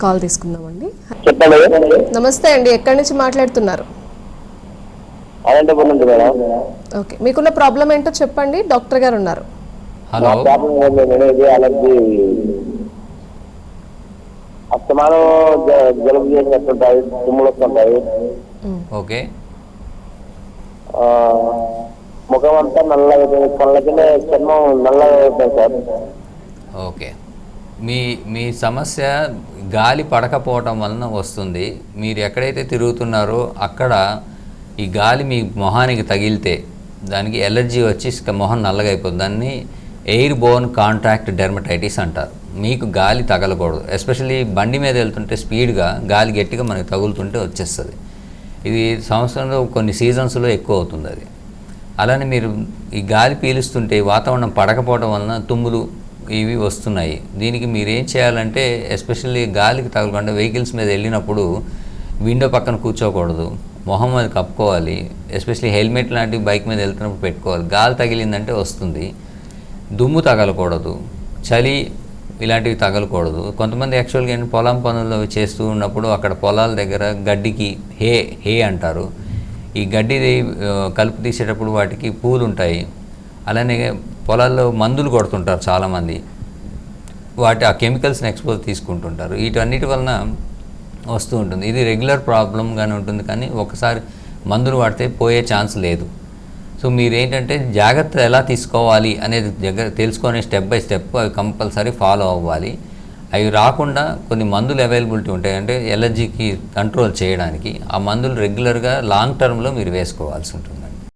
Call తీసుకుందామండి. చెప్పండి. నమస్తే అండి, ఎక్కడి నుంచి మాట్లాడుతున్నారు? అనంతపురం నుంచి మేడం. ఓకే, మీకున్న ప్రాబ్లం ఏంటో చెప్పండి, డాక్టర్ గారు ఉన్నారు. హలో, ప్రాబ్లం ఇది అలర్జీ అస్తమానం జలుబు చేసినట్టుంటాయి, తుమ్ములు వస్తుంటాయి. ఓకే. ముఖం అంతా నల్లగా, కళ్ళ కింద చర్మం నల్లగా అవుతుంది సార్. ఓకే, మీ మీ సమస్య గాలి పడకపోవటం వలన వస్తుంది. మీరు ఎక్కడైతే తిరుగుతున్నారో అక్కడ ఈ గాలి మీ మొహానికి తగిలితే దానికి ఎలర్జీ వచ్చి మొహం నల్లగా అయిపోతుంది. దాన్ని ఎయిర్ బోర్న్ కాంట్రాక్ట్ డెర్మటైటిస్ అంటారు. మీకు గాలి తగలకూడదు, ఎస్పెషల్లీ బండి మీద వెళ్తుంటే స్పీడ్గా గాలి గట్టిగా మనకి తగులుతుంటే వచ్చేస్తుంది. ఇది సంవత్సరంలో కొన్ని సీజన్స్లో ఎక్కువ అవుతుంది అది. అలానే మీరు ఈ గాలి పీలుస్తుంటే వాతావరణం పడకపోవడం వలన తుమ్ములు ఇవి వస్తున్నాయి. దీనికి మీరు ఏం చేయాలంటే, ఎస్పెషల్లీ గాలికి తగలకుండా వెహికల్స్ మీద వెళ్ళినప్పుడు విండో పక్కన కూర్చోకూడదు, మొహం అది కప్పుకోవాలి. ఎస్పెషల్లీ హెల్మెట్ లాంటివి బైక్ మీద వెళ్తున్నప్పుడు పెట్టుకోవాలి. గాలి తగిలిందంటే వస్తుంది. దుమ్ము తగలకూడదు, చలి ఇలాంటివి తగలకూడదు. కొంతమంది యాక్చువల్గా పొలం పనులు చేస్తూ ఉన్నప్పుడు అక్కడ పొలాల దగ్గర గడ్డికి హే అంటారు. ఈ గడ్డి కలుపు తీసేటప్పుడు వాటికి పూలు ఉంటాయి. అలానే పొలాల్లో మందులు కొడుతుంటారు చాలామంది, ఆ కెమికల్స్ని ఎక్స్పోజ్ తీసుకుంటుంటారు. వీటన్నిటి వలన వస్తూ ఉంటుంది. ఇది రెగ్యులర్ ప్రాబ్లంగానే ఉంటుంది, కానీ ఒకసారి మందులు వాడితే పోయే ఛాన్స్ లేదు. సో మీరేంటంటే జాగ్రత్త ఎలా తీసుకోవాలి అనేది తెలుసుకొని స్టెప్ బై స్టెప్ అవి కంపల్సరీ ఫాలో అవ్వాలి. అవి రాకుండా కొన్ని మందులు అవైలబిలిటీ ఉంటాయి, అంటే ఎలర్జీకి కంట్రోల్ చేయడానికి. ఆ మందులు రెగ్యులర్గా లాంగ్ టర్మ్లో మీరు వేసుకోవాల్సి ఉంటుంది.